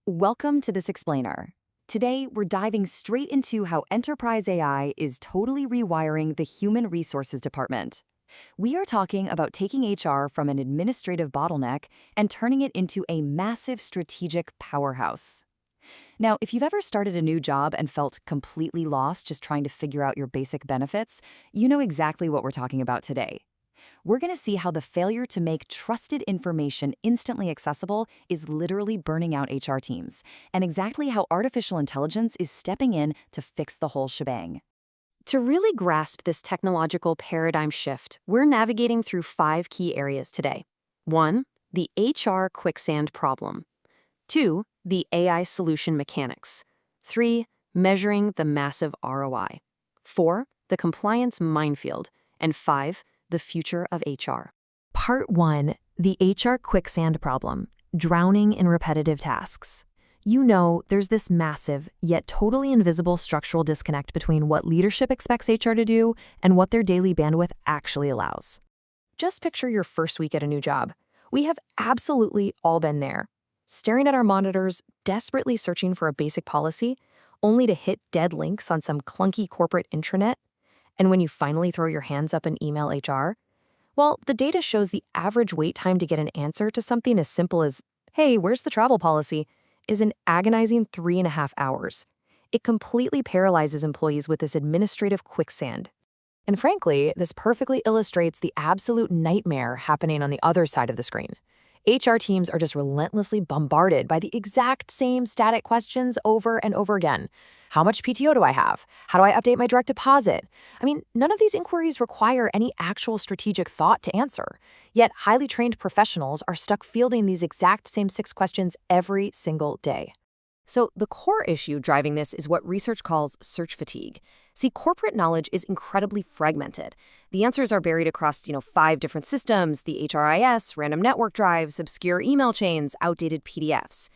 Welcome to this explainer. Today, we're diving straight into how enterprise AI is totally rewiring the human resources department. We are talking about taking HR from an administrative bottleneck and turning it into a massive strategic powerhouse. Now, if you've ever started a new job and felt completely lost just trying to figure out your basic benefits, you know exactly what we're talking about today. We're going to see how the failure to make trusted information instantly accessible is literally burning out HR teams, and exactly how artificial intelligence is stepping in to fix the whole shebang. To really grasp this technological paradigm shift, we're navigating through 5 key areas today. 1. The HR Quicksand problem. 2. The AI solution mechanics. 3. Measuring the massive ROI. 4. The compliance minefield. And 5. The future of HR. Part 1. The HR Quicksand problem. Drowning in repetitive tasks. You know, there's this massive, yet totally invisible structural disconnect between what leadership expects HR to do and what their daily bandwidth actually allows. Just picture your first week at a new job. We have absolutely all been there. Staring at our monitors, desperately searching for a basic policy, only to hit dead links on some clunky corporate intranet. And when you finally throw your hands up and email HR, well, the data shows the average wait time to get an answer to something as simple as, "Hey, where's the travel policy?" is an agonizing 3.5 hours. It completely paralyzes employees with this administrative quicksand. And frankly, this perfectly illustrates the absolute nightmare happening on the other side of the screen. HR teams are just relentlessly bombarded by the exact same static questions over and over again. How much PTO do I have? How do I update my direct deposit? I mean, none of these inquiries require any actual strategic thought to answer. Yet highly trained professionals are stuck fielding these exact same 6 questions every single day. So the core issue driving this is what research calls search fatigue. See, corporate knowledge is incredibly fragmented. The answers are buried across, 5 different systems, the HRIS, random network drives, obscure email chains, outdated PDFs.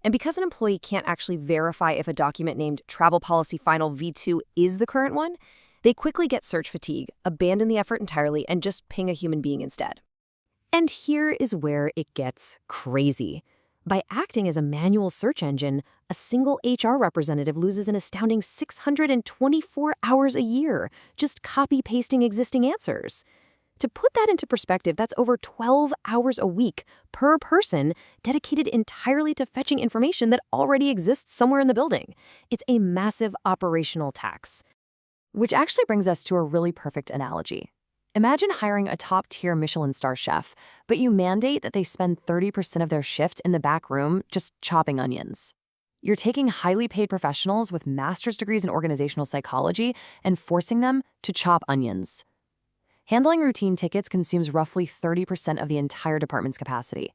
And because an employee can't actually verify if a document named Travel Policy Final V2 is the current one, they quickly get search fatigue, abandon the effort entirely, and just ping a human being instead. And here is where it gets crazy. By acting as a manual search engine, a single HR representative loses an astounding 624 hours a year just copy-pasting existing answers. To put that into perspective, that's over 12 hours a week per person dedicated entirely to fetching information that already exists somewhere in the building. It's a massive operational tax. Which actually brings us to a really perfect analogy. Imagine hiring a top-tier Michelin star chef, but you mandate that they spend 30% of their shift in the back room just chopping onions. You're taking highly paid professionals with master's degrees in organizational psychology and forcing them to chop onions. Handling routine tickets consumes roughly 30% of the entire department's capacity.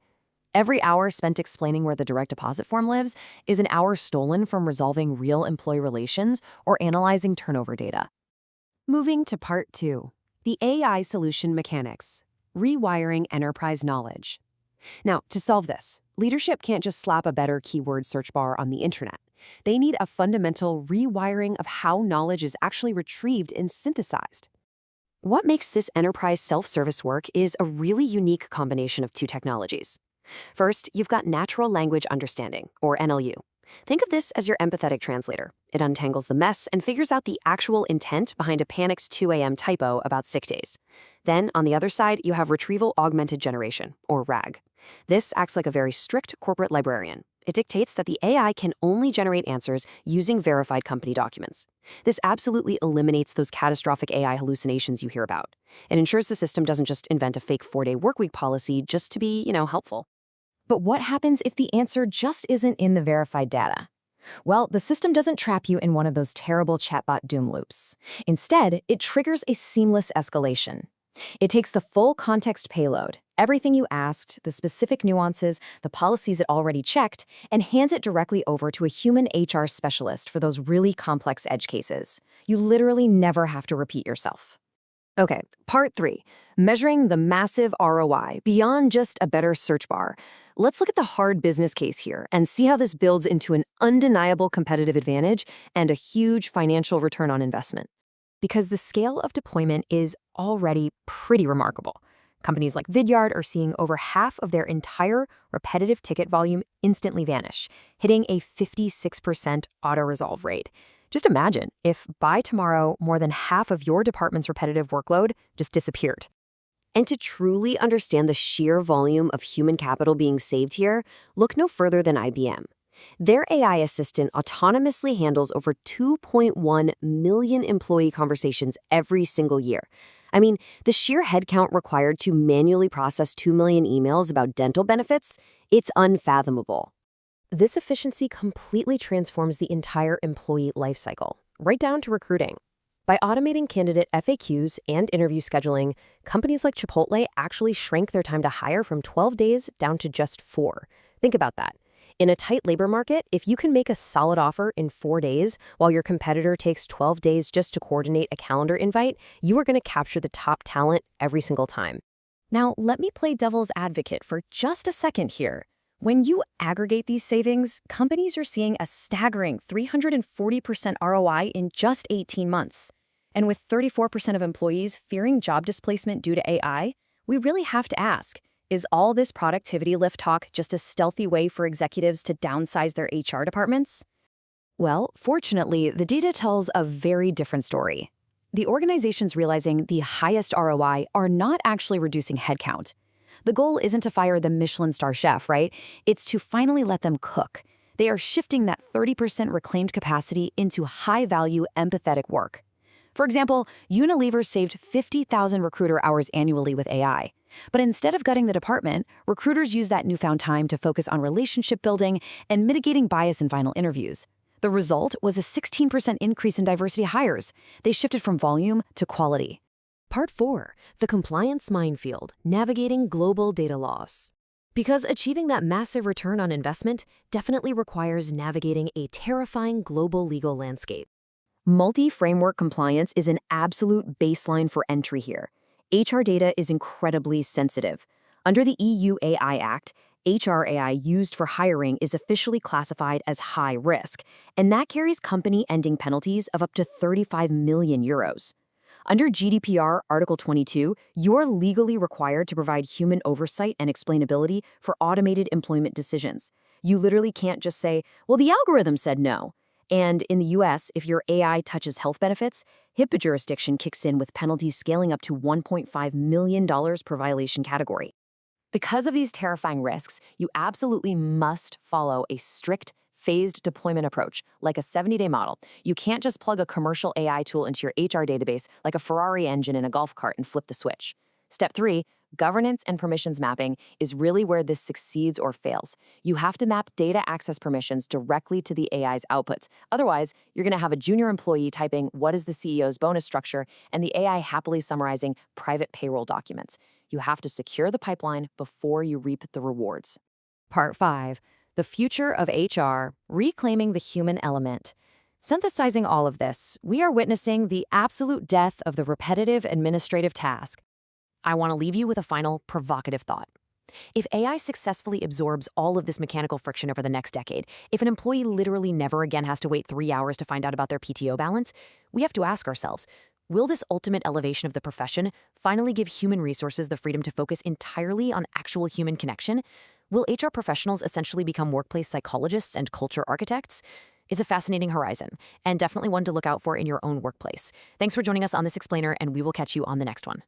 Every hour spent explaining where the direct deposit form lives is an hour stolen from resolving real employee relations or analyzing turnover data. Moving to part 2. The AI solution mechanics, rewiring enterprise knowledge. Now, to solve this, leadership can't just slap a better keyword search bar on the internet. They need a fundamental rewiring of how knowledge is actually retrieved and synthesized. What makes this enterprise self-service work is a really unique combination of 2 technologies. First, you've got natural language understanding, or NLU. Think of this as your empathetic translator. It untangles the mess and figures out the actual intent behind a panicked 2 a.m. typo about sick days. Then, on the other side, you have retrieval augmented generation, or RAG. This acts like a very strict corporate librarian. It dictates that the AI can only generate answers using verified company documents. This absolutely eliminates those catastrophic AI hallucinations you hear about. It ensures the system doesn't just invent a fake 4-day workweek policy just to be, helpful. But what happens if the answer just isn't in the verified data? Well, the system doesn't trap you in one of those terrible chatbot doom loops. Instead, it triggers a seamless escalation. It takes the full context payload, everything you asked, the specific nuances, the policies it already checked, and hands it directly over to a human HR specialist for those really complex edge cases. You literally never have to repeat yourself. Okay, part 3, measuring the massive ROI beyond just a better search bar. Let's look at the hard business case here and see how this builds into an undeniable competitive advantage and a huge financial return on investment. Because the scale of deployment is already pretty remarkable. Companies like Vidyard are seeing over half of their entire repetitive ticket volume instantly vanish, hitting a 56% auto-resolve rate. Just imagine if by tomorrow, more than half of your department's repetitive workload just disappeared. And to truly understand the sheer volume of human capital being saved here, look no further than IBM. Their AI assistant autonomously handles over 2.1 million employee conversations every single year. I mean, the sheer headcount required to manually process 2 million emails about dental benefits, it's unfathomable. This efficiency completely transforms the entire employee lifecycle, right down to recruiting. By automating candidate FAQs and interview scheduling, companies like Chipotle actually shrank their time to hire from 12 days down to just 4. Think about that. In a tight labor market, if you can make a solid offer in 4 days, while your competitor takes 12 days just to coordinate a calendar invite, you are going to capture the top talent every single time. Now, let me play devil's advocate for just a second here. When you aggregate these savings, companies are seeing a staggering 340% ROI in just 18 months. And with 34% of employees fearing job displacement due to AI, we really have to ask, is all this productivity lift talk just a stealthy way for executives to downsize their HR departments? Well, fortunately, the data tells a very different story. The organizations realizing the highest ROI are not actually reducing headcount. The goal isn't to fire the Michelin star chef, right? It's to finally let them cook. They are shifting that 30% reclaimed capacity into high-value, empathetic work. For example, Unilever saved 50,000 recruiter hours annually with AI. But instead of gutting the department, recruiters use that newfound time to focus on relationship building and mitigating bias in final interviews. The result was a 16% increase in diversity hires. They shifted from volume to quality. Part 4, the compliance minefield, navigating global data loss. Because achieving that massive return on investment definitely requires navigating a terrifying global legal landscape. Multi-framework compliance is an absolute baseline for entry here. HR data is incredibly sensitive. Under the EU AI Act, HR AI used for hiring is officially classified as high risk, and that carries company-ending penalties of up to 35 million euros. Under GDPR Article 22, you're legally required to provide human oversight and explainability for automated employment decisions. You literally can't just say, well, the algorithm said no. And in the US, if your AI touches health benefits, HIPAA jurisdiction kicks in with penalties scaling up to $1.5 million per violation category. Because of these terrifying risks, you absolutely must follow a strict, phased deployment approach, like a 70-day model. You can't just plug a commercial AI tool into your HR database like a Ferrari engine in a golf cart and flip the switch. Step 3, governance and permissions mapping is really where this succeeds or fails. You have to map data access permissions directly to the AI's outputs. Otherwise, you're going to have a junior employee typing, "What is the CEO's bonus structure?" and the AI happily summarizing private payroll documents. You have to secure the pipeline before you reap the rewards. Part 5, the future of HR, reclaiming the human element. Synthesizing all of this, we are witnessing the absolute death of the repetitive administrative task. I want to leave you with a final provocative thought. If AI successfully absorbs all of this mechanical friction over the next decade, if an employee literally never again has to wait 3 hours to find out about their PTO balance, we have to ask ourselves, will this ultimate elevation of the profession finally give human resources the freedom to focus entirely on actual human connection? Will HR professionals essentially become workplace psychologists and culture architects? It's a fascinating horizon, and definitely one to look out for in your own workplace. Thanks for joining us on this explainer, and we will catch you on the next one.